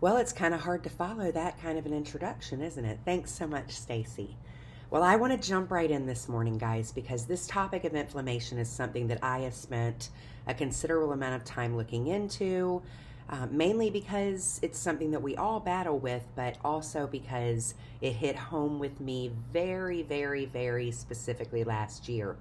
Well, it's kind of hard to follow that kind of an introduction, isn't it? Thanks so much, Stacy. Well, I want to jump right in this morning, guys, because this topic of inflammation is something that I have spent a considerable amount of time looking into, mainly because it's something that we all battle with, but also because it hit home with me very, very, very specifically last year.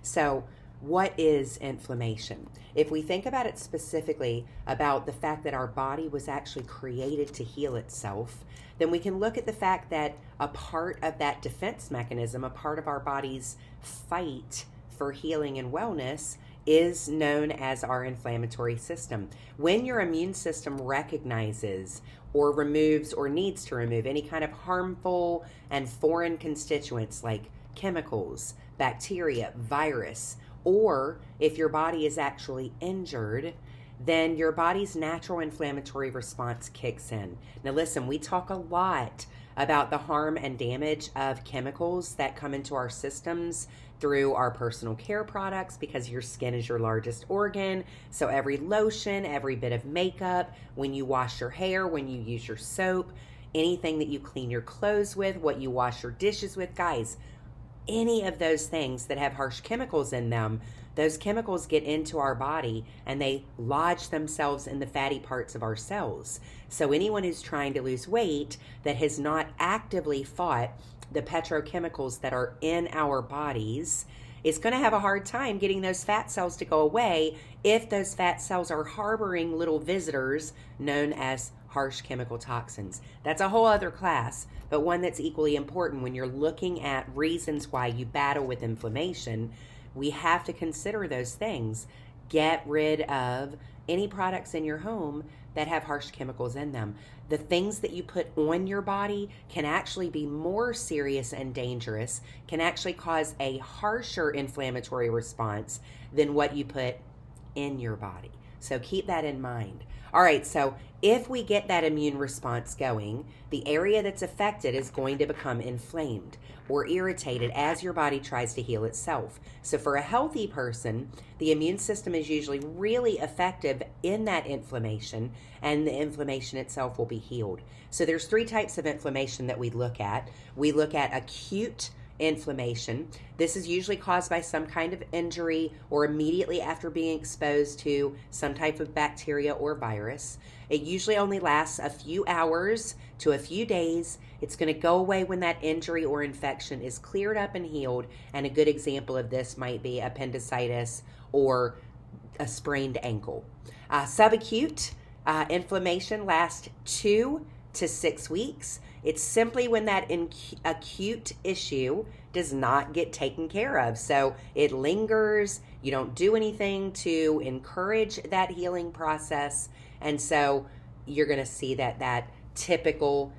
So, what is inflammation? If we think about it specifically about the fact that our body was actually created to heal itself, then we can look at the fact that a part of that defense mechanism, a part of our body's fight for healing and wellness, is known as our inflammatory system. When your immune system recognizes or removes or needs to remove any kind of harmful and foreign constituents like chemicals, bacteria, virus, or if your body is actually injured, then your body's natural inflammatory response kicks in. Now, listen, we talk a lot about the harm and damage of chemicals that come into our systems through our personal care products because your skin is your largest organ. So every lotion, every bit of makeup, when you wash your hair, when you use your soap, anything that you clean your clothes with, what you wash your dishes with, guys, any of those things that have harsh chemicals in them, those chemicals get into our body and they lodge themselves in the fatty parts of our cells. So anyone who's trying to lose weight that has not actively fought the petrochemicals that are in our bodies is going to have a hard time getting those fat cells to go away if those fat cells are harboring little visitors known as harsh chemical toxins. That's a whole other class, but one that's equally important when you're looking at reasons why you battle with inflammation. We have to consider those things. Get rid of any products in your home that have harsh chemicals in them. The things that you put on your body can actually be more serious and dangerous, can actually cause a harsher inflammatory response than what you put in your body. So keep that in mind. All right, so if we get that immune response going, the area that's affected is going to become inflamed or irritated as your body tries to heal itself. So for a healthy person, the immune system is usually really effective in that inflammation, and the inflammation itself will be healed. So there's three types of inflammation that we look at. We look at acute inflammation. This is usually caused by some kind of injury or immediately after being exposed to some type of bacteria or virus. It usually only lasts a few hours to a few days. It's going to go away when that injury or infection is cleared up and healed. And a good example of this might be appendicitis or a sprained ankle. Subacute inflammation lasts 2 to 6 weeks. It's simply when that acute issue does not get taken care of. So it lingers. You don't do anything to encourage that healing process. And so you're going to see that typical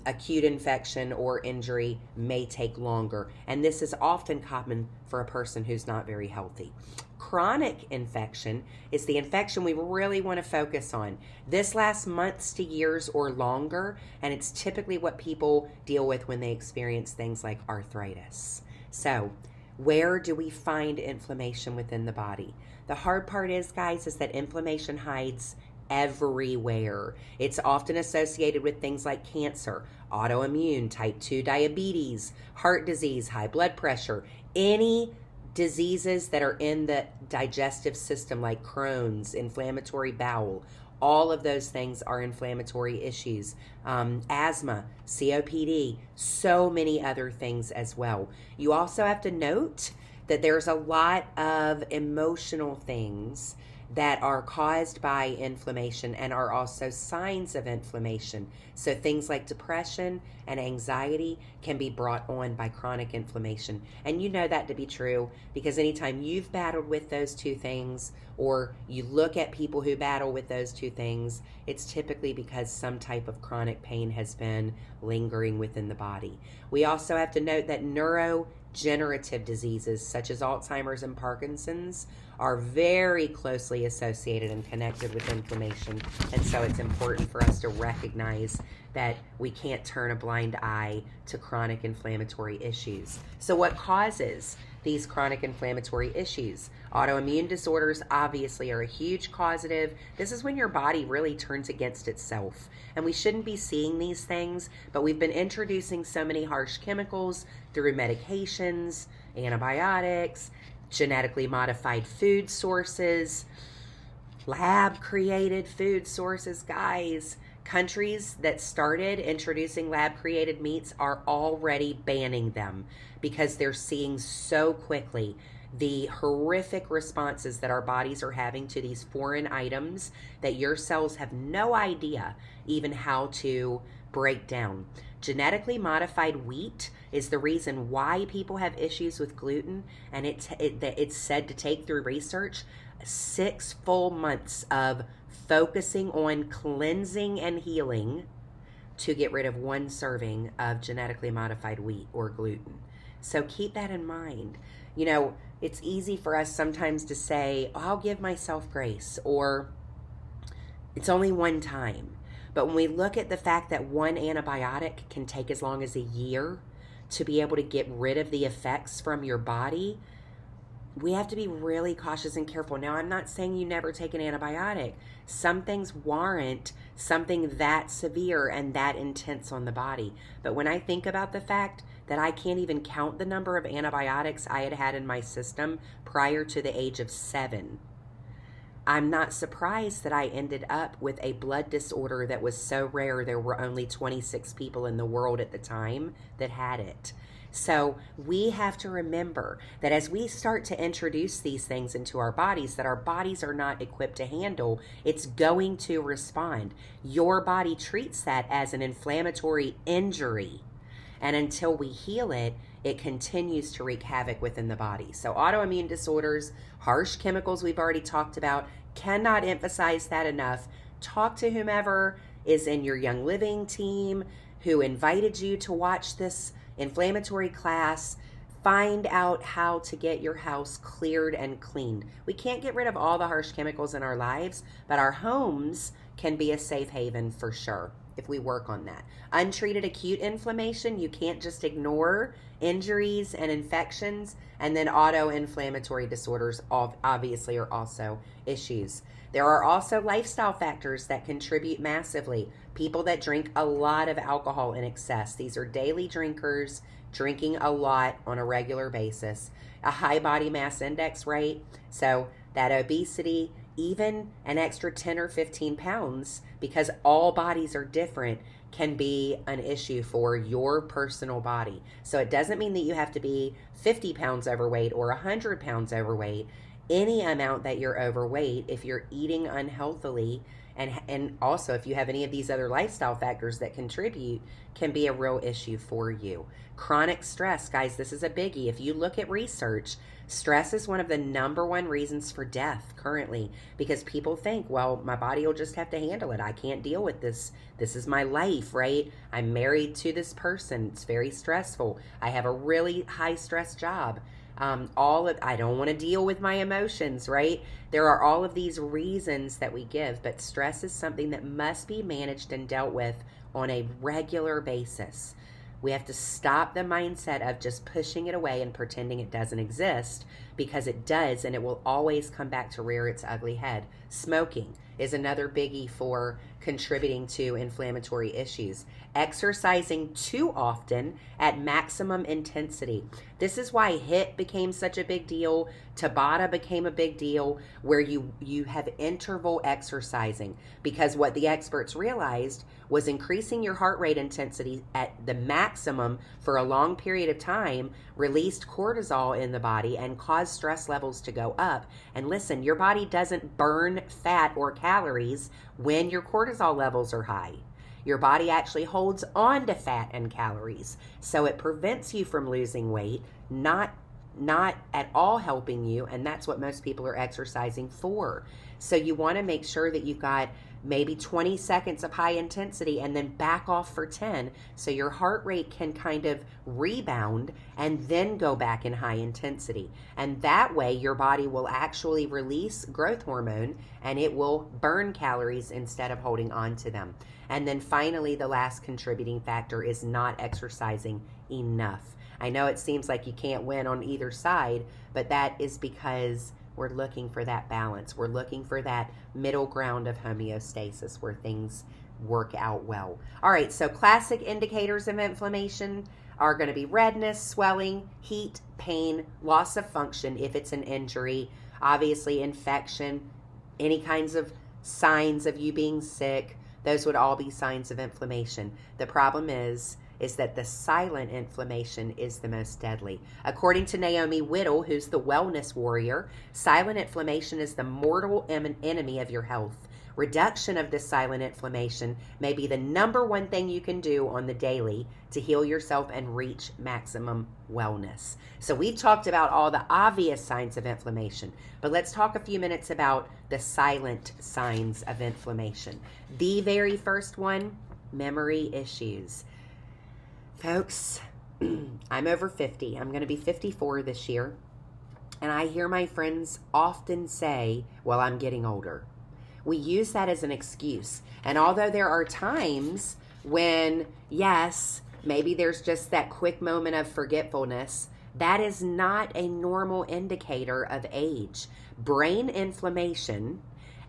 acute infection or injury may take longer. And this is often common for a person who's not very healthy. Chronic infection is the infection we really want to focus on. This lasts months to years or longer, and it's typically what people deal with when they experience things like arthritis. So, where do we find inflammation within the body? The hard part is, guys, is that inflammation hides everywhere. It's often associated with things like cancer, autoimmune, type 2 diabetes, heart disease, high blood pressure, any diseases that are in the digestive system like Crohn's, inflammatory bowel. All of those things are inflammatory issues. Asthma, COPD, so many other things as well. You also have to note that there's a lot of emotional things that are caused by inflammation and are also signs of inflammation. So things like depression and anxiety can be brought on by chronic inflammation. And you know that to be true because anytime you've battled with those two things, or you look at people who battle with those two things, it's typically because some type of chronic pain has been lingering within the body. We also have to note that neurodegenerative diseases such as Alzheimer's and Parkinson's are very closely associated and connected with inflammation. And so it's important for us to recognize that we can't turn a blind eye to chronic inflammatory issues. So what causes these chronic inflammatory issues. Autoimmune disorders obviously are a huge causative. This is when your body really turns against itself. And we shouldn't be seeing these things, but we've been introducing so many harsh chemicals through medications, antibiotics, genetically modified food sources, lab created food sources, guys. Countries that started introducing lab created meats are already banning them because they're seeing so quickly the horrific responses that our bodies are having to these foreign items that your cells have no idea even how to break down. Genetically modified wheat is the reason why people have issues with gluten, and it's said to take, through research, 6 full months of focusing on cleansing and healing to get rid of 1 serving of genetically modified wheat or gluten. So keep that in mind. You know, it's easy for us sometimes to say, oh, I'll give myself grace, or it's only one time. But when we look at the fact that 1 antibiotic can take as long as a year to be able to get rid of the effects from your body, we have to be really cautious and careful. Now, I'm not saying you never take an antibiotic. Some things warrant something that severe and that intense on the body. But when I think about the fact that I can't even count the number of antibiotics I had had in my system prior to the age of 7, I'm not surprised that I ended up with a blood disorder that was so rare. There were only 26 people in the world at the time that had it. So we have to remember that as we start to introduce these things into our bodies that our bodies are not equipped to handle, it's going to respond. Your body treats that as an inflammatory injury. And until we heal it, it continues to wreak havoc within the body. So autoimmune disorders, harsh chemicals we've already talked about, cannot emphasize that enough. Talk to whomever is in your Young Living team who invited you to watch this inflammatory class. Find out how to get your house cleared and cleaned. We can't get rid of all the harsh chemicals in our lives, but our homes can be a safe haven for sure if we work on that. Untreated acute inflammation, you can't just ignore injuries and infections, and then autoinflammatory disorders obviously are also issues. There are also lifestyle factors that contribute massively. People that drink a lot of alcohol in excess. These are daily drinkers, drinking a lot on a regular basis. A high body mass index rate, so that obesity, even an extra 10 or 15 pounds, because all bodies are different, can be an issue for your personal body. So it doesn't mean that you have to be 50 pounds overweight or 100 pounds overweight. Any amount that you're overweight, if you're eating unhealthily, and also if you have any of these other lifestyle factors that contribute, can be a real issue for you. Chronic stress, guys, this is a biggie. If you look at research, stress is one of the #1 reasons for death currently, because people think, well, my body will just have to handle it. I can't deal with this. This is my life, right? I'm married to this person. It's very stressful. I have a really high stress job. I don't want to deal with my emotions, right? There are all of these reasons that we give, but stress is something that must be managed and dealt with on a regular basis. We have to stop the mindset of just pushing it away and pretending it doesn't exist, because it does, and it will always come back to rear its ugly head. Smoking is another biggie for contributing to inflammatory issues. Exercising too often at maximum intensity. This is why HIIT became such a big deal. Tabata became a big deal, where you have interval exercising, because what the experts realized was increasing your heart rate intensity at the maximum for a long period of time released cortisol in the body and caused stress levels to go up. And listen, your body doesn't burn fat or calories when your cortisol levels are high. Your body actually holds on to fat and calories. So it prevents you from losing weight, not at all helping you, and that's what most people are exercising for. So you want to make sure that you've got maybe 20 seconds of high intensity and then back off for 10, so your heart rate can kind of rebound and then go back in high intensity. And that way your body will actually release growth hormone and it will burn calories instead of holding on to them. And then finally, the last contributing factor is not exercising enough. I know it seems like you can't win on either side, but that is because we're looking for that balance. We're looking for that middle ground of homeostasis where things work out well. All right, so classic indicators of inflammation are going to be redness, swelling, heat, pain, loss of function if it's an injury, obviously infection, any kinds of signs of you being sick. Those would all be signs of inflammation. The problem is that the silent inflammation is the most deadly. According to Naomi Whittle, who's the wellness warrior, silent inflammation is the mortal enemy of your health. Reduction of this silent inflammation may be the number one thing you can do on the daily to heal yourself and reach maximum wellness. So we've talked about all the obvious signs of inflammation, but let's talk a few minutes about the silent signs of inflammation. The very first one, memory issues. Folks, I'm over 50. I'm going to be 54 this year. And I hear my friends often say, well, I'm getting older. We use that as an excuse. And although there are times when, yes, maybe there's just that quick moment of forgetfulness, that is not a normal indicator of age. Brain inflammation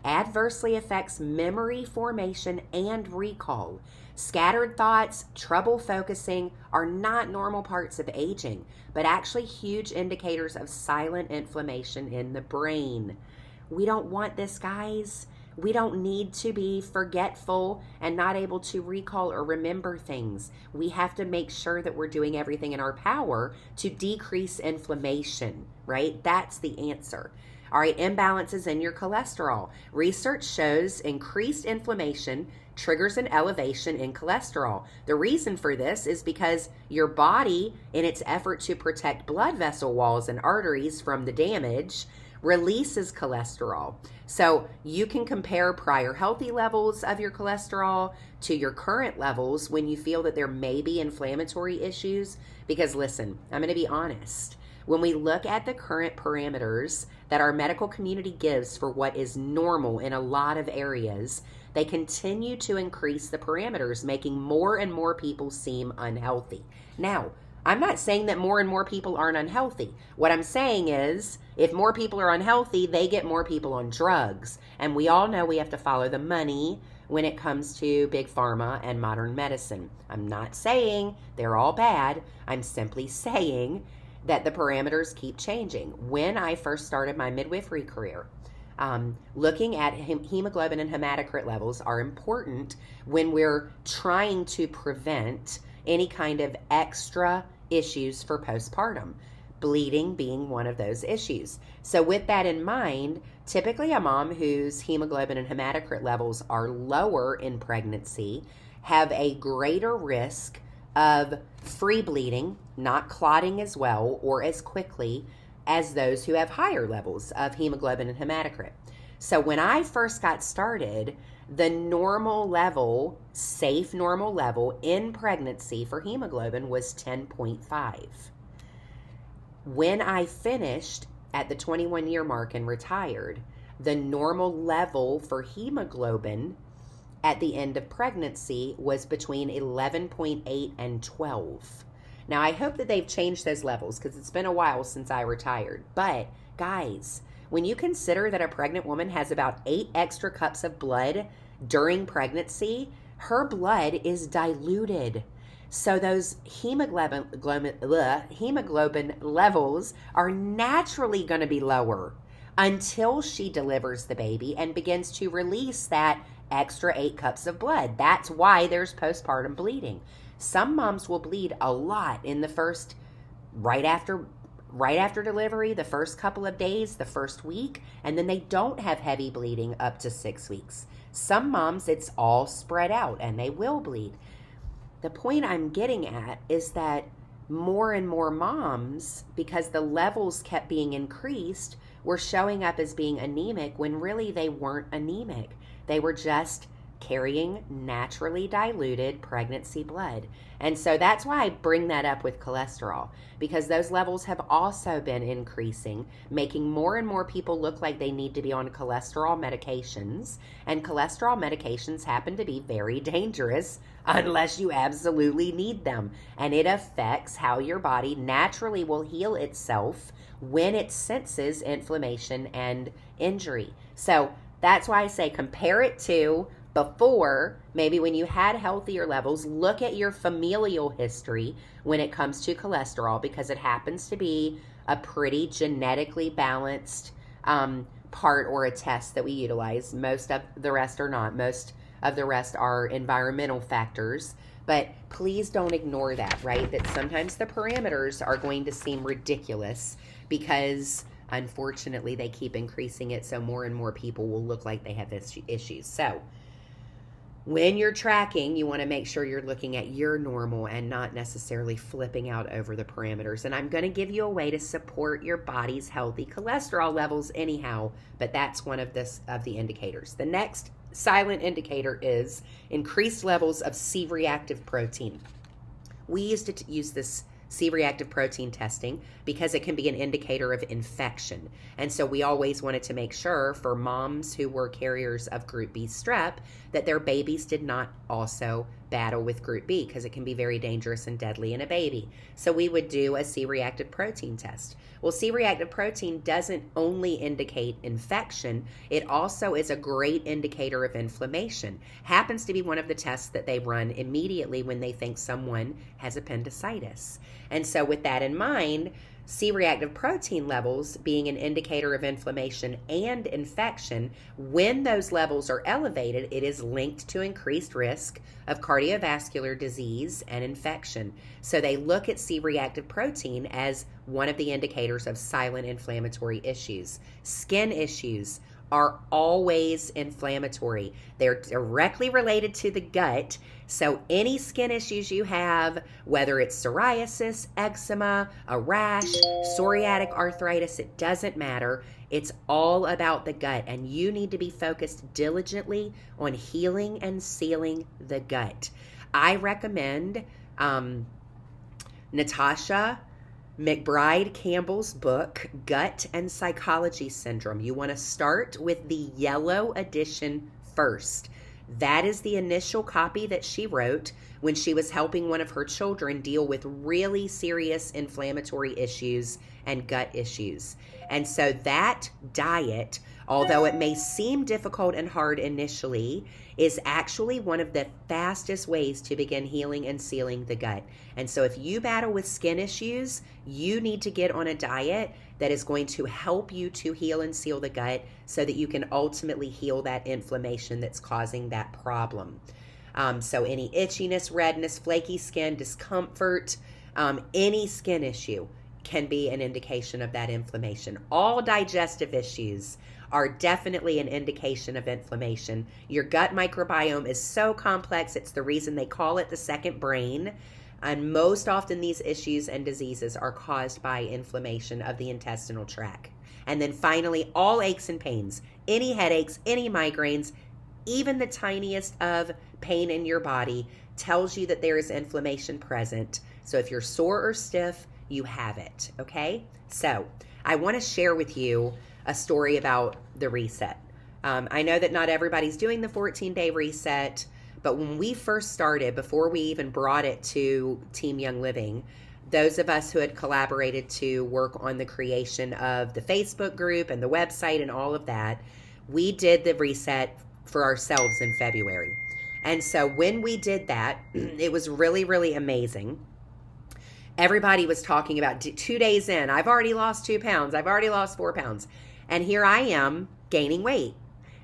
adversely affects memory formation and recall. Scattered thoughts, trouble focusing are not normal parts of aging, but actually huge indicators of silent inflammation in the brain. We don't want this, guys. We don't need to be forgetful and not able to recall or remember things. We have to make sure that we're doing everything in our power to decrease inflammation, right? That's the answer. All right, imbalances in your cholesterol. Research shows increased inflammation triggers an elevation in cholesterol. The reason for this is because your body, in its effort to protect blood vessel walls and arteries from the damage, releases cholesterol. So you can compare prior healthy levels of your cholesterol to your current levels when you feel that there may be inflammatory issues. Because listen, I'm going to be honest. When we look at the current parameters that our medical community gives for what is normal in a lot of areas, they continue to increase the parameters, making more and more people seem unhealthy. Now, I'm not saying that more and more people aren't unhealthy. What I'm saying is, if more people are unhealthy, they get more people on drugs. And we all know we have to follow the money when it comes to big pharma and modern medicine. I'm not saying they're all bad. I'm simply saying that the parameters keep changing. When I first started my midwifery career, looking at hemoglobin and hematocrit levels are important when we're trying to prevent any kind of extra issues for postpartum, bleeding being one of those issues. So with that in mind, typically a mom whose hemoglobin and hematocrit levels are lower in pregnancy have a greater risk of free bleeding, not clotting as well or as quickly as those who have higher levels of hemoglobin and hematocrit. So when I first got started, the normal level, safe normal level in pregnancy for hemoglobin was 10.5. When I finished at the 21-year mark and retired, the normal level for hemoglobin at the end of pregnancy was between 11.8 and 12. Now, I hope that they've changed those levels because it's been a while since I retired. But, guys, when you consider that a pregnant woman has about 8 extra cups of blood during pregnancy, her blood is diluted. So those hemoglobin levels are naturally going to be lower until she delivers the baby and begins to release that extra 8 cups of blood. That's why there's postpartum bleeding. Some moms will bleed a lot in the first, right after delivery, the first couple of days, the first week, and then they don't have heavy bleeding up to 6 weeks. Some moms, it's all spread out and they will bleed. The point I'm getting at is that more and more moms, because the levels kept being increased, were showing up as being anemic when really they weren't anemic. They were just carrying naturally diluted pregnancy blood. And so that's why I bring that up with cholesterol, because those levels have also been increasing, making more and more people look like they need to be on cholesterol medications. And cholesterol medications happen to be very dangerous unless you absolutely need them. And it affects how your body naturally will heal itself when it senses inflammation and injury. So that's why I say compare it to before, maybe when you had healthier levels. Look at your familial history when it comes to cholesterol, because it happens to be a pretty genetically balanced part or a test that we utilize. Most of the rest are not. Most of the rest are environmental factors. But please don't ignore that, right? That sometimes the parameters are going to seem ridiculous because unfortunately they keep increasing it, so more and more people will look like they have issues. So when you're tracking, you want to make sure you're looking at your normal and not necessarily flipping out over the parameters. And I'm going to give you a way to support your body's healthy cholesterol levels anyhow, but that's one of the indicators. The next silent indicator is increased levels of C-reactive protein. We used to use this C-reactive protein testing because it can be an indicator of infection. And so we always wanted to make sure for moms who were carriers of group B strep that their babies did not also battle with group B, because it can be very dangerous and deadly in a baby. So we would do a C-reactive protein test. Well, C-reactive protein doesn't only indicate infection, it also is a great indicator of inflammation. Happens to be one of the tests that they run immediately when they think someone has appendicitis. And so with that in mind, C-reactive protein levels being an indicator of inflammation and infection, when those levels are elevated, it is linked to increased risk of cardiovascular disease and infection. So they look at C-reactive protein as one of the indicators of silent inflammatory issues. Skin issues are always inflammatory. They're directly related to the gut. So any skin issues you have, whether it's psoriasis, eczema, a rash, psoriatic arthritis, it doesn't matter. It's all about the gut, and you need to be focused diligently on healing and sealing the gut. I recommend Natasha McBride Campbell's book, Gut and Psychology Syndrome. You want to start with the yellow edition first. That is the initial copy that she wrote when she was helping one of her children deal with really serious inflammatory issues and gut issues. And so that diet, although it may seem difficult and hard initially, is actually one of the fastest ways to begin healing and sealing the gut. And so if you battle with skin issues, you need to get on a diet that is going to help you to heal and seal the gut so that you can ultimately heal that inflammation that's causing that problem. So any itchiness, redness, flaky skin, discomfort, any skin issue can be an indication of that inflammation. All digestive issues are definitely an indication of inflammation. Your gut microbiome is so complex. It's the reason they call it the second brain. And most often these issues and diseases are caused by inflammation of the intestinal tract. And then finally, all aches and pains, any headaches, any migraines, even the tiniest of pain in your body tells you that there is inflammation present. So if you're sore or stiff, you have it, okay? So I want to share with you a story about the reset. I know that not everybody's doing the 14-day reset, but when we first started, before we even brought it to Team Young Living, those of us who had collaborated to work on the creation of the Facebook group and the website and all of that, we did the reset for ourselves in February. And so when we did that, it was really, really amazing. Everybody was talking about 2 days in, I've already lost 2 pounds, I've already lost 4 pounds. And here I am gaining weight.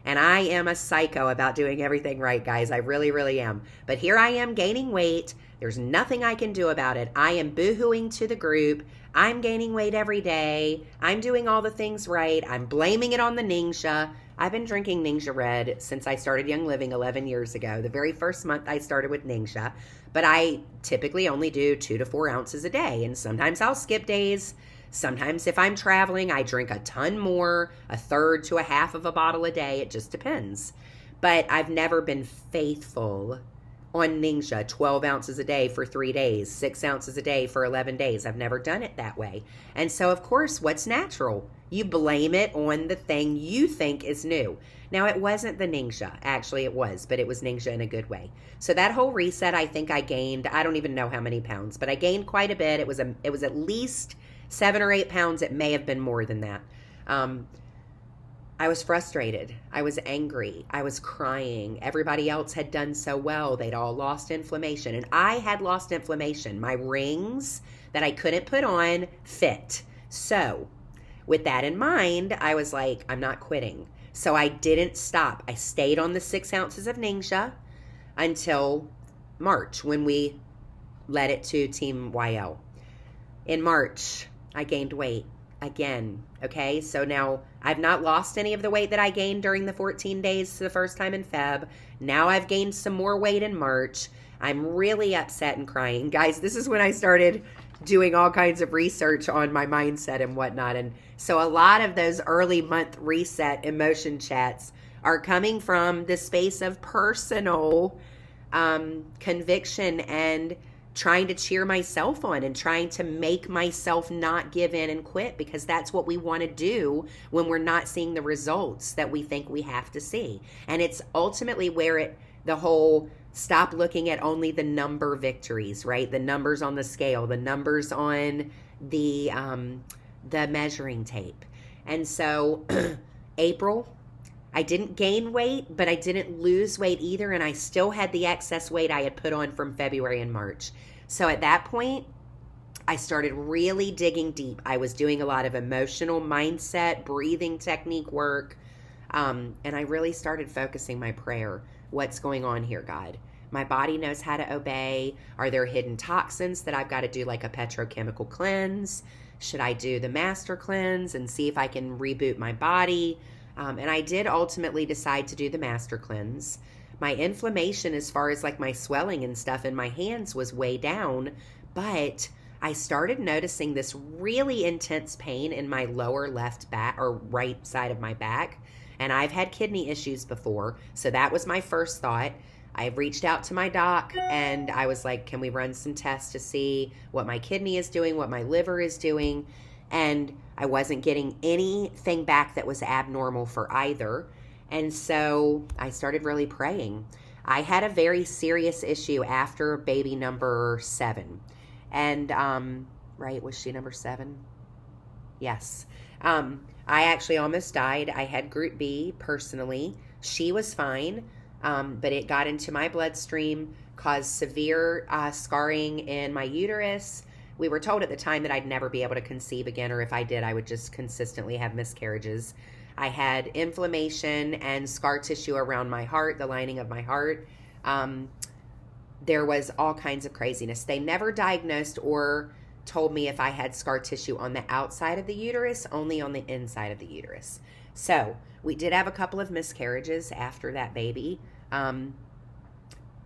And I am a psycho about doing everything right, guys. I really, really am. But here I am gaining weight. There's nothing I can do about it. I am boohooing to the group. I'm gaining weight every day. I'm doing all the things right. I'm blaming it on the Ningxia. I've been drinking Ningxia Red since I started Young Living 11 years ago. The very first month I started with Ningxia. But I typically only do 2 to 4 ounces a day. And sometimes I'll skip days. Sometimes if I'm traveling, I drink a ton more, a third to a half of a bottle a day. It just depends. but I've never been faithful on Ningxia, 12 ounces a day for 3 days, 6 ounces a day for 11 days. I've never done it that way. And so, of course, what's natural? You blame it on the thing you think is new. Now, it wasn't the Ningxia. Actually, it was, but it was Ningxia in a good way. So that whole reset, I think I gained, I don't even know how many pounds, but I gained quite a bit. It was at least 7 or 8 pounds. It may have been more than that. I was frustrated. I was angry. I was crying. Everybody else had done so well. They'd all lost inflammation. And I had lost inflammation. My rings that I couldn't put on fit. So with that in mind, I was like, I'm not quitting. So I didn't stop. I stayed on the 6 ounces of Ningxia until March when we led it to Team YL. In March, I gained weight again. Okay, so now I've not lost any of the weight that I gained during the 14 days the first time in Feb. Now I've gained some more weight in March. I'm really upset and crying. Guys, this is when I started doing all kinds of research on my mindset and whatnot. And so a lot of those early month reset emotion chats are coming from the space of personal conviction and trying to cheer myself on and trying to make myself not give in and quit, because that's what we want to do when we're not seeing the results that we think we have to see. And it's ultimately where the whole stop looking at only the number victories, right? The numbers on the scale, the numbers on the measuring tape. And so April, I didn't gain weight, but I didn't lose weight either, and I still had the excess weight I had put on from February and March. So at that point, I started really digging deep. I was doing a lot of emotional mindset, breathing technique work, and I really started focusing my prayer. What's going on here, God? My body knows how to obey. Are there hidden toxins that I've got to do like a petrochemical cleanse? Should I do the master cleanse and see if I can reboot my body? And I did ultimately decide to do the master cleanse. My inflammation, as far as like my swelling and stuff in my hands, was way down, but I started noticing this really intense pain in my lower left back or right side of my back. And I've had kidney issues before, so that was my first thought. I reached out to my doc and I was like, can we run some tests to see what my kidney is doing, what my liver is doing? And I wasn't getting anything back that was abnormal for either. And so I started really praying. I had a very serious issue after baby number 7. And, right, was she number 7? Yes. I actually almost died. I had group B personally. She was fine, but it got into my bloodstream, caused severe scarring in my uterus. We were told at the time that I'd never be able to conceive again, or if I did, I would just consistently have miscarriages. I had inflammation and scar tissue around my heart, the lining of my heart. There was all kinds of craziness. They never diagnosed or told me if I had scar tissue on the outside of the uterus, only on the inside of the uterus. So we did have a couple of miscarriages after that baby.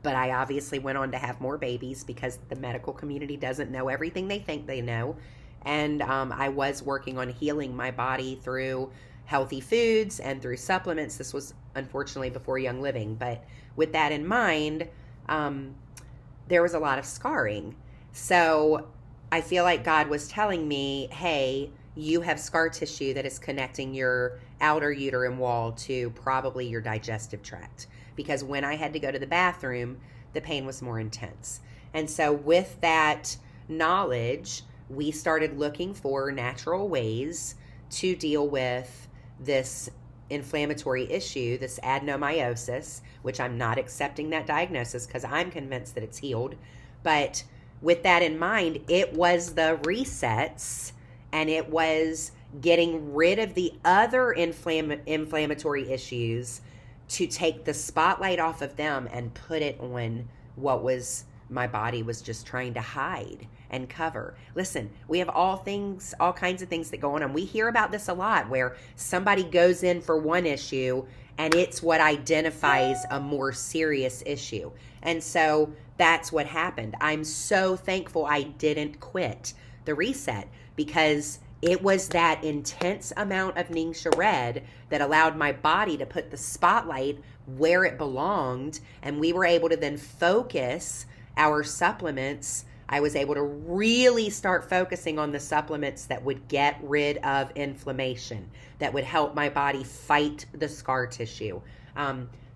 But I obviously went on to have more babies because the medical community doesn't know everything they think they know. And I was working on healing my body through healthy foods and through supplements. This was unfortunately before Young Living. But with that in mind, there was a lot of scarring. So I feel like God was telling me, hey, you have scar tissue that is connecting your outer uterine wall to probably your digestive tract. Because when I had to go to the bathroom, the pain was more intense. And so with that knowledge, we started looking for natural ways to deal with this inflammatory issue, this adenomyosis, which I'm not accepting that diagnosis because I'm convinced that it's healed. But with that in mind, it was the resets and it was getting rid of the other inflammatory issues to take the spotlight off of them and put it on what was my body was just trying to hide and cover. Listen, we have all kinds of things that go on. We hear about this a lot where somebody goes in for one issue and it's what identifies a more serious issue. And so that's what happened. I'm so thankful I didn't quit the reset because it was that intense amount of Ningxia Red that allowed my body to put the spotlight where it belonged, and we were able to then focus our supplements. I was able to really start focusing on the supplements that would get rid of inflammation, that would help my body fight the scar tissue.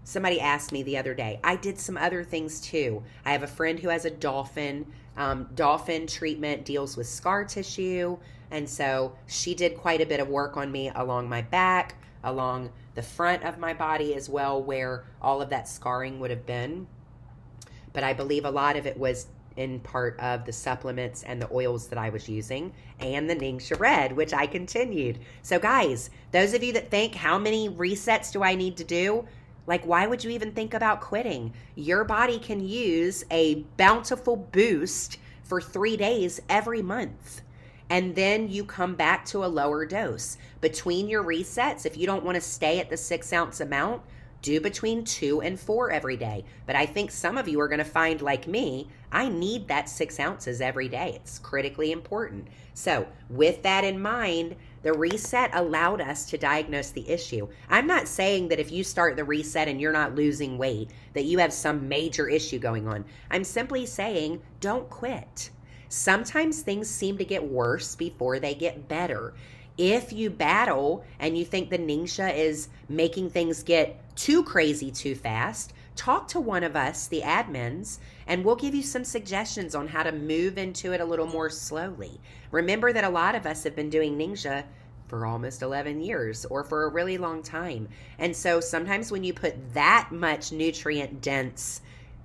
Somebody asked me the other day, I did some other things too. I have a friend who has a dolphin. Dolphin treatment deals with scar tissue. And so she did quite a bit of work on me along my back, along the front of my body as well, where all of that scarring would have been. But I believe a lot of it was in part of the supplements and the oils that I was using, and the Ningxia Red, which I continued. So guys, those of you that think, how many resets do I need to do? Like, why would you even think about quitting? Your body can use a bountiful boost for 3 days every month. And then you come back to a lower dose. Between your resets, if you don't want to stay at the 6 ounce amount, do between 2 and 4 every day. But I think some of you are going to find, like me, I need that 6 ounces every day. It's critically important. So with that in mind, the reset allowed us to diagnose the issue. I'm not saying that if you start the reset and you're not losing weight, that you have some major issue going on. I'm simply saying, don't quit. Sometimes things seem to get worse before they get better. If you battle and you think the Ningxia is making things get too crazy too fast, talk to one of us, the admins, and we'll give you some suggestions on how to move into it a little more slowly. Remember that a lot of us have been doing Ningxia for almost 11 years or for a really long time. And so sometimes when you put that much nutrient dense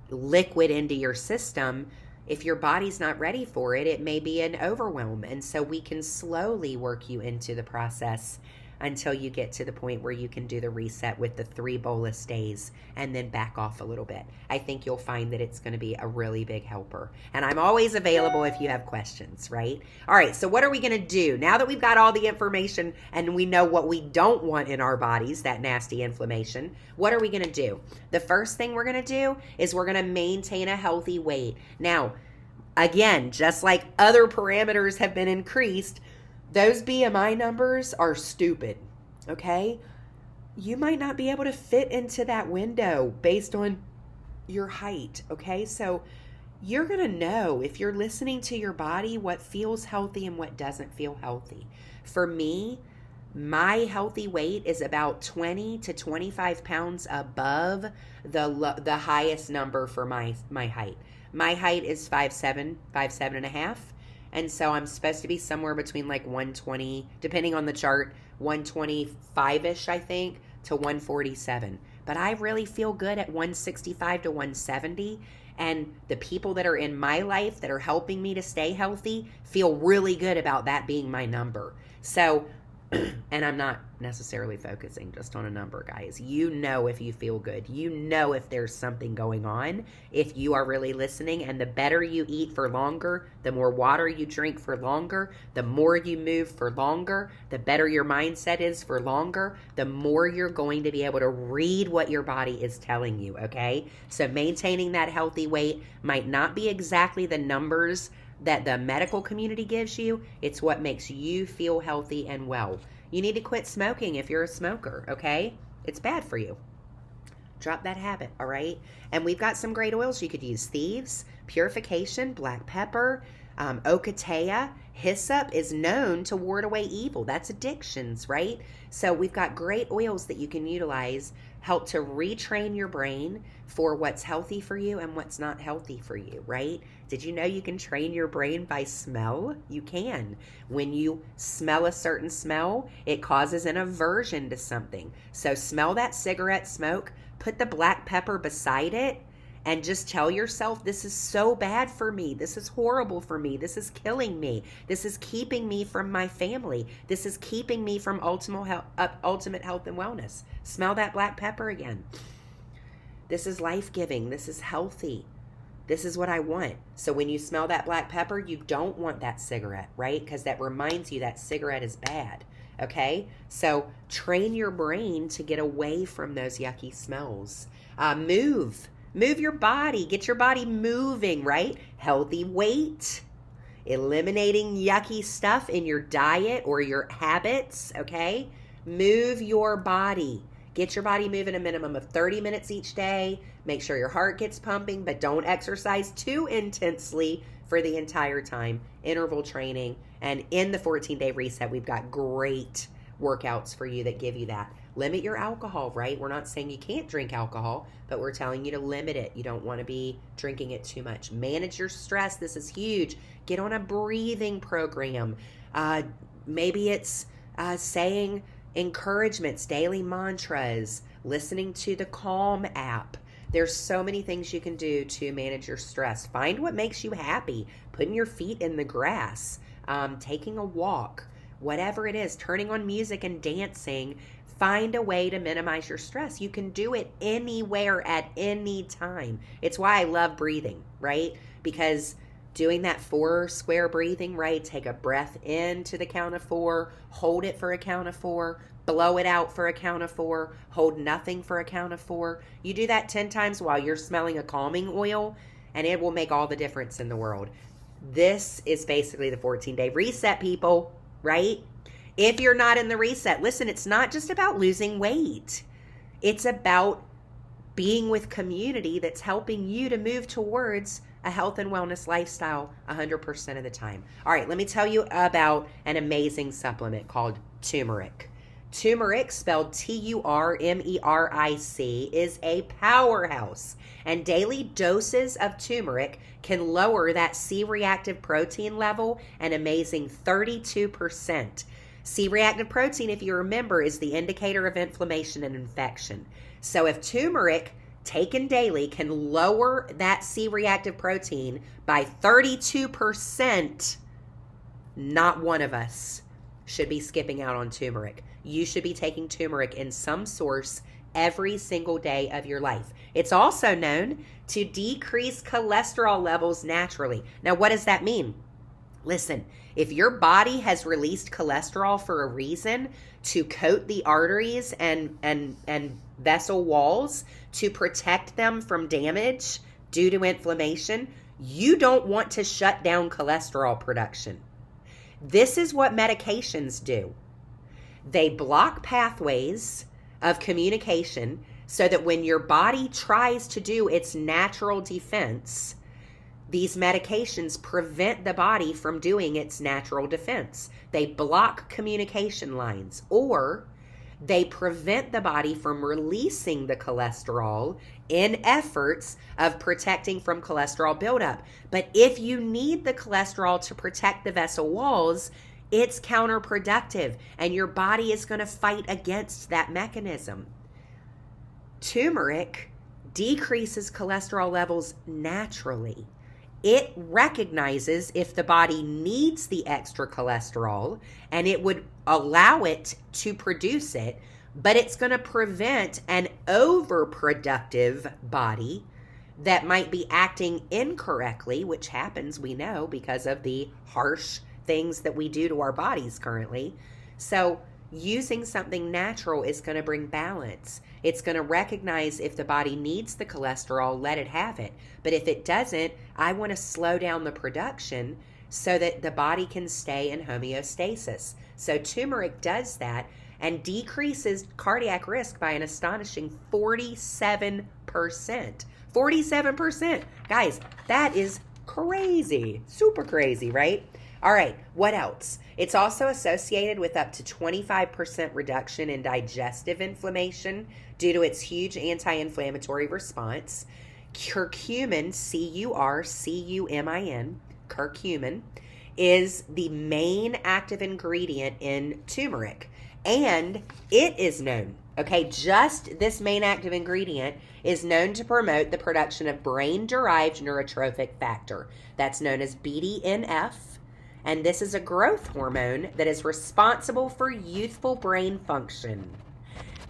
liquid into your system, if your body's not ready for it, it may be an overwhelm. And so we can slowly work you into the process until you get to the point where you can do the reset with the 3 bolus days and then back off a little bit. I think you'll find that it's going to be a really big helper. And I'm always available if you have questions, right? All right, so what are we going to do? Now that we've got all the information and we know what we don't want in our bodies, that nasty inflammation, what are we going to do? The first thing we're going to do is we're going to maintain a healthy weight. Now, again, just like other parameters have been increased, those BMI numbers are stupid, okay? You might not be able to fit into that window based on your height, okay? So you're going to know, if you're listening to your body, what feels healthy and what doesn't feel healthy. For me, my healthy weight is about 20 to 25 pounds above the highest number for my height. My height is 5'7", 5'7.5". And so I'm supposed to be somewhere between like 120, depending on the chart, 125-ish, I think, to 147. But I really feel good at 165 to 170. And the people that are in my life that are helping me to stay healthy feel really good about that being my number. So, and I'm not necessarily focusing just on a number, guys. You know if you feel good. You know if there's something going on, if you are really listening. And the better you eat for longer, the more water you drink for longer, the more you move for longer, the better your mindset is for longer, the more you're going to be able to read what your body is telling you, okay? So maintaining that healthy weight might not be exactly the numbers that the medical community gives you. It's what makes you feel healthy and well. You need to quit smoking if you're a smoker, okay? It's bad for you. Drop that habit, all right? And we've got some great oils you could use. Thieves, purification, black pepper, ocotea, hyssop is known to ward away evil. That's addictions, right? So we've got great oils that you can utilize, help to retrain your brain for what's healthy for you and what's not healthy for you, right? Did you know you can train your brain by smell? You can. When you smell a certain smell, it causes an aversion to something. So smell that cigarette smoke, put the black pepper beside it, and just tell yourself, this is so bad for me. This is horrible for me. This is killing me. This is keeping me from my family. This is keeping me from ultimate health and wellness. Smell that black pepper again. This is life-giving. This is healthy. This is what I want. So when you smell that black pepper, you don't want that cigarette, right? Because that reminds you that cigarette is bad, okay? So train your brain to get away from those yucky smells. Move your body. Get your body moving, right? Healthy weight. Eliminating yucky stuff in your diet or your habits, okay? Move your body. Get your body moving a minimum of 30 minutes each day. Make sure your heart gets pumping, but don't exercise too intensely for the entire time. Interval training. And in the 14-day reset, we've got great workouts for you that give you that. Limit your alcohol, right? We're not saying you can't drink alcohol, but we're telling you to limit it. You don't want to be drinking it too much. Manage your stress. This is huge. Get on a breathing program. Maybe it's saying encouragements, daily mantras, listening to the Calm app. There's so many things you can do to manage your stress. Find what makes you happy. Putting your feet in the grass, taking a walk, whatever it is, turning on music and dancing. Find a way to minimize your stress. You can do it anywhere at any time. It's why I love breathing, right? Because doing that 4 square breathing, right? Take a breath in to the count of 4, hold it for a count of 4, blow it out for a count of 4, hold nothing for a count of 4. You do that 10 times while you're smelling a calming oil, and it will make all the difference in the world. This is basically the 14-day reset, people, right? If you're not in the reset, listen, it's not just about losing weight. It's about being with community that's helping you to move towards a health and wellness lifestyle 100% of the time. All right, let me tell you about an amazing supplement called turmeric. Turmeric, spelled Turmeric, is a powerhouse, and daily doses of turmeric can lower that C-reactive protein level an amazing 32%. C-reactive protein, if you remember, is the indicator of inflammation and infection. So if turmeric taken daily can lower that C-reactive protein by 32%, not one of us should be skipping out on turmeric. You should be taking turmeric in some source every single day of your life. It's also known to decrease cholesterol levels naturally. Now, what does that mean? Listen, if your body has released cholesterol for a reason to coat the arteries and vessel walls to protect them from damage due to inflammation, you don't want to shut down cholesterol production. This is what medications do. They block pathways of communication so that when your body tries to do its natural defense, these medications prevent the body from doing its natural defense. They block communication lines, or they prevent the body from releasing the cholesterol in efforts of protecting from cholesterol buildup. But if you need the cholesterol to protect the vessel walls, it's counterproductive, and your body is going to fight against that mechanism. Turmeric decreases cholesterol levels naturally. It recognizes if the body needs the extra cholesterol, and it would allow it to produce it, but it's going to prevent an overproductive body that might be acting incorrectly, which happens, we know, because of the harsh things that we do to our bodies currently. So using something natural is going to bring balance. It's going to recognize if the body needs the cholesterol, let it have it. But if it doesn't, I want to slow down the production so that the body can stay in homeostasis. So turmeric does that and decreases cardiac risk by an astonishing 47%. 47%. Guys, that is crazy. Super crazy, right? All right, what else? It's also associated with up to 25% reduction in digestive inflammation due to its huge anti-inflammatory response. Curcumin, Curcumin, curcumin, is the main active ingredient in turmeric. And it is known, just this main active ingredient is known to promote the production of brain-derived neurotrophic factor. That's known as BDNF. And this is a growth hormone that is responsible for youthful brain function.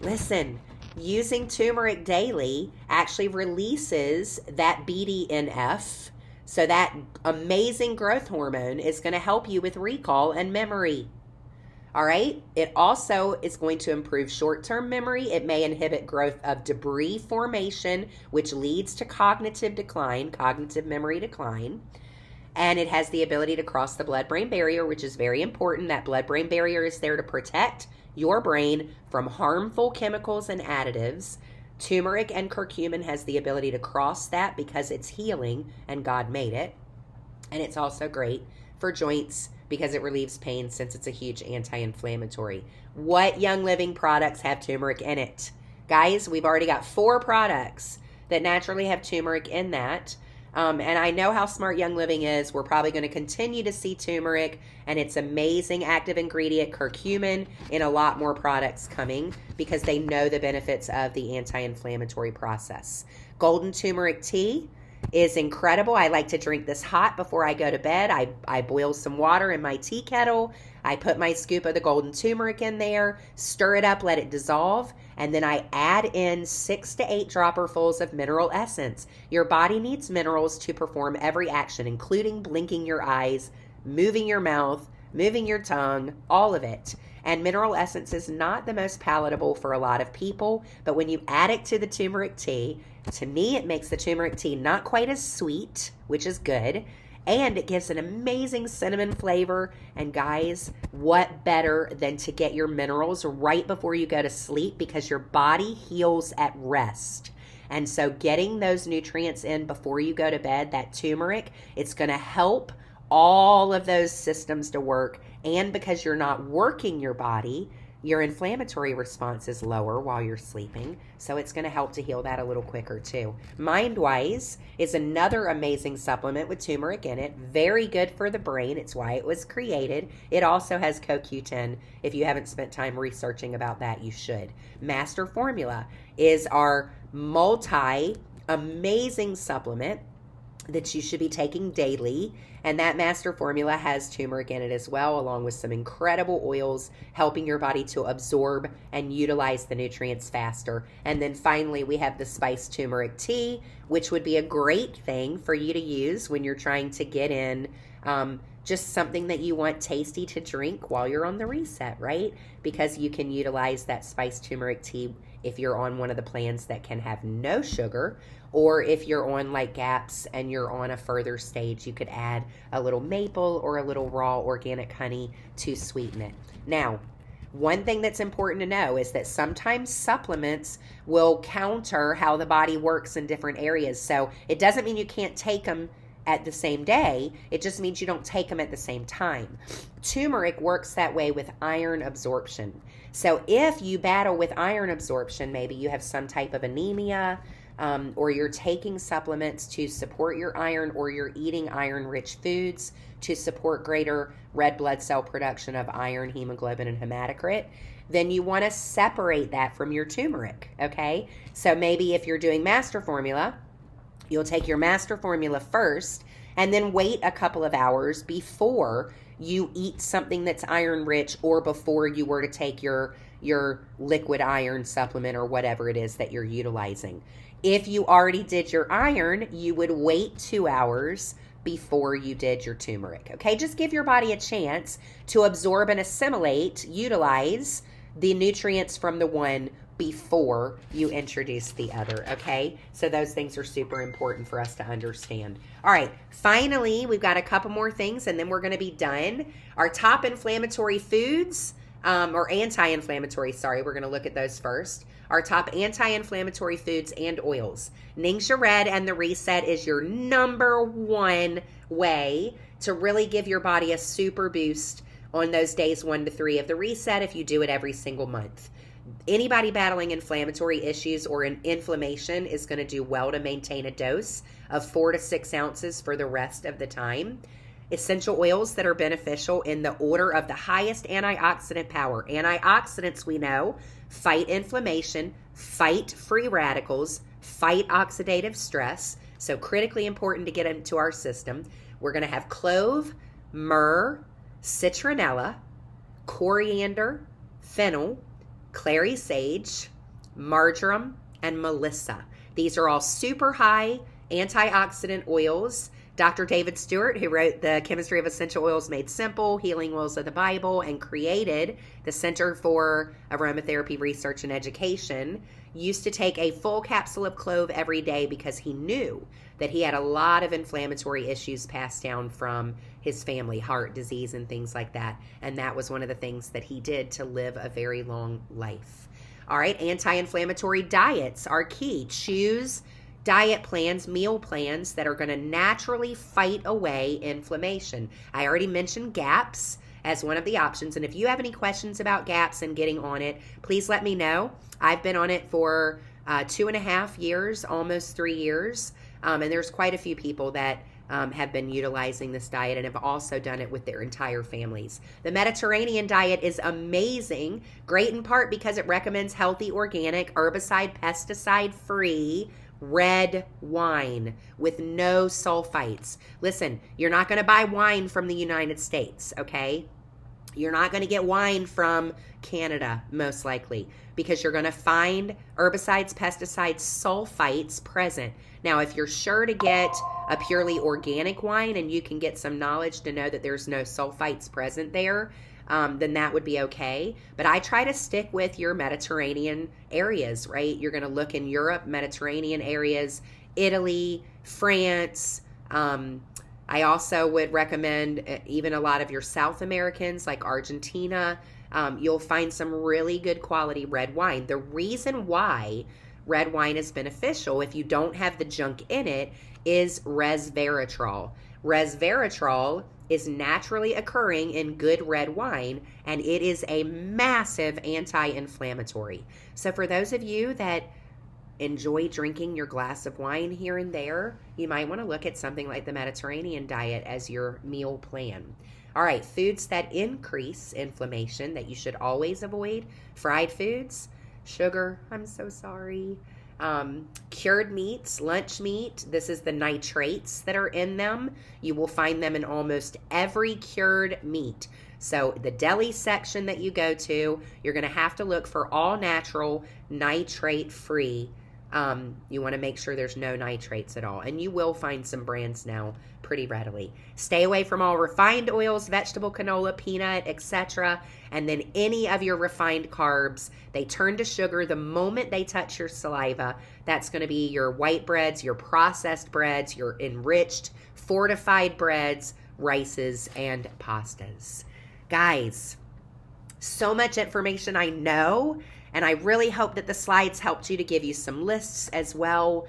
Listen, using turmeric daily actually releases that BDNF. So that amazing growth hormone is going to help you with recall and memory. All right. It also is going to improve short-term memory. It may inhibit growth of debris formation, which leads to cognitive decline, cognitive memory decline. And it has the ability to cross the blood-brain barrier, which is very important. That blood-brain barrier is there to protect your brain from harmful chemicals and additives. Turmeric and curcumin has the ability to cross that because it's healing and God made it. And it's also great for joints because it relieves pain since it's a huge anti-inflammatory. What Young Living products have turmeric in it? Guys, we've already got 4 products that naturally have turmeric in that. And I know how smart Young Living is. We're probably going to continue to see turmeric and its amazing active ingredient, curcumin, in a lot more products coming because they know the benefits of the anti-inflammatory process. Golden turmeric tea is incredible. I like to drink this hot before I go to bed. I boil some water in my tea kettle. I put my scoop of the golden turmeric in there, stir it up, let it dissolve, and then I add in 6 to 8 dropperfuls of mineral essence. Your body needs minerals to perform every action, including blinking your eyes, moving your mouth, moving your tongue, all of it. And mineral essence is not the most palatable for a lot of people, but when you add it to the turmeric tea, to me, it makes the turmeric tea not quite as sweet, which is good, and it gives an amazing cinnamon flavor. And guys, what better than to get your minerals right before you go to sleep because your body heals at rest. And so getting those nutrients in before you go to bed, that turmeric, it's going to help all of those systems to work. And because you're not working your body, your inflammatory response is lower while you're sleeping. So it's going to help to heal that a little quicker too. MindWise is another amazing supplement with turmeric in it. Very good for the brain. It's why it was created. It also has CoQ10. If you haven't spent time researching about that, you should. Master Formula is our amazing supplement that you should be taking daily. And that Master Formula has turmeric in it as well, along with some incredible oils, helping your body to absorb and utilize the nutrients faster. And then finally, we have the spiced turmeric tea, which would be a great thing for you to use when you're trying to get in just something that you want tasty to drink while you're on the reset, right? Because you can utilize that spiced turmeric tea if you're on one of the plans that can have no sugar, or if you're on like GAPS and you're on a further stage, you could add a little maple or a little raw organic honey to sweeten it. Now, one thing that's important to know is that sometimes supplements will counter how the body works in different areas. So it doesn't mean you can't take them at the same day. It just means you don't take them at the same time. Turmeric works that way with iron absorption. So if you battle with iron absorption, maybe you have some type of anemia, or you're taking supplements to support your iron, or you're eating iron-rich foods to support greater red blood cell production of iron, hemoglobin, and hematocrit, then you want to separate that from your turmeric, okay? So maybe if you're doing Master Formula, you'll take your Master Formula first and then wait a couple of hours before you eat something that's iron rich, or before you were to take your liquid iron supplement or whatever it is that you're utilizing. If you already did your iron, you would wait 2 hours before you did your turmeric. Okay, just give your body a chance to absorb and assimilate, utilize the nutrients from the one before you introduce the other, okay? So those things are super important for us to understand. All right, finally, we've got a couple more things and then we're gonna be done. Our top inflammatory foods, or anti-inflammatory, sorry, we're gonna look at those first. Our top anti-inflammatory foods and oils. Ningxia Red and the Reset is your #1 way to really give your body a super boost on those days 1 to 3 of the reset if you do it every single month. Anybody battling inflammatory issues or an inflammation is going to do well to maintain a dose of 4 to 6 ounces for the rest of the time. Essential oils that are beneficial in the order of the highest antioxidant power. Antioxidants, we know, fight inflammation, fight free radicals, fight oxidative stress. So critically important to get into our system. We're going to have clove, myrrh, citronella, coriander, fennel, clary sage, marjoram, and melissa. These are all super high antioxidant oils. Dr. David Stewart, who wrote The Chemistry of Essential Oils Made Simple, Healing Oils of the Bible, and created the Center for Aromatherapy Research and Education, used to take a full capsule of clove every day because he knew that he had a lot of inflammatory issues passed down from his family, heart disease and things like that. And that was one of the things that he did to live a very long life. All right, anti-inflammatory diets are key. Choose diet plans, meal plans that are going to naturally fight away inflammation. I already mentioned GAPS as one of the options. And if you have any questions about GAPS and getting on it, please let me know. I've been on it for 2.5 years, almost 3 years. And there's quite a few people that have been utilizing this diet and have also done it with their entire families. The Mediterranean diet is amazing, great in part because it recommends healthy, organic, herbicide, pesticide-free red wine with no sulfites. Listen, you're not going to buy wine from the United States, okay? You're not going to get wine from Canada, most likely, because you're going to find herbicides, pesticides, sulfites present. Now, if you're sure to get a purely organic wine and you can get some knowledge to know that there's no sulfites present there, then that would be okay. But I try to stick with your Mediterranean areas, right? You're going to look in Europe, Mediterranean areas, Italy, France. I also would recommend even a lot of your South Americans like Argentina. You'll find some really good quality red wine. The reason why red wine is beneficial if you don't have the junk in it is resveratrol. Resveratrol is naturally occurring in good red wine, and it is a massive anti-inflammatory. So for those of you that enjoy drinking your glass of wine here and there, you might want to look at something like the Mediterranean diet as your meal plan. All right, foods that increase inflammation that you should always avoid: fried foods, sugar, I'm so sorry, cured meats, lunch meat. This is the nitrates that are in them. You will find them in almost every cured meat. So the deli section that you go to, you're going to have to look for all natural, nitrate free. You want to make sure there's no nitrates at all. And you will find some brands now pretty readily. Stay away from all refined oils, vegetable canola, peanut, etc. And then any of your refined carbs, they turn to sugar the moment they touch your saliva. That's going to be your white breads, your processed breads, your enriched, fortified breads, rices, and pastas. Guys, so much information, I know, and I really hope that the slides helped you to give you some lists as well.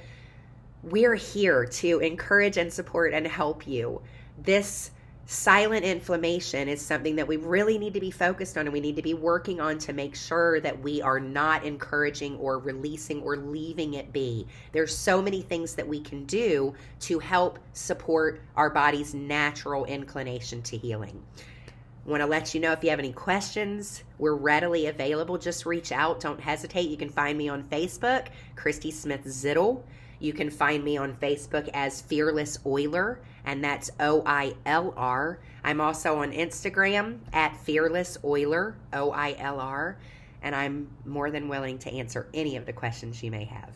We're here to encourage and support and help you. This silent inflammation is something that we really need to be focused on, and we need to be working on to make sure that we are not encouraging or releasing or leaving it be. There's so many things that we can do to help support our body's natural inclination to healing. Want to let you know if you have any questions, we're readily available. Just reach out. Don't hesitate. You can find me on Facebook, Christy Smith Zittel. You can find me on Facebook as Fearless Oiler, and that's O-I-L-R. I'm also on Instagram at Fearless Oiler, O-I-L-R, and I'm more than willing to answer any of the questions you may have.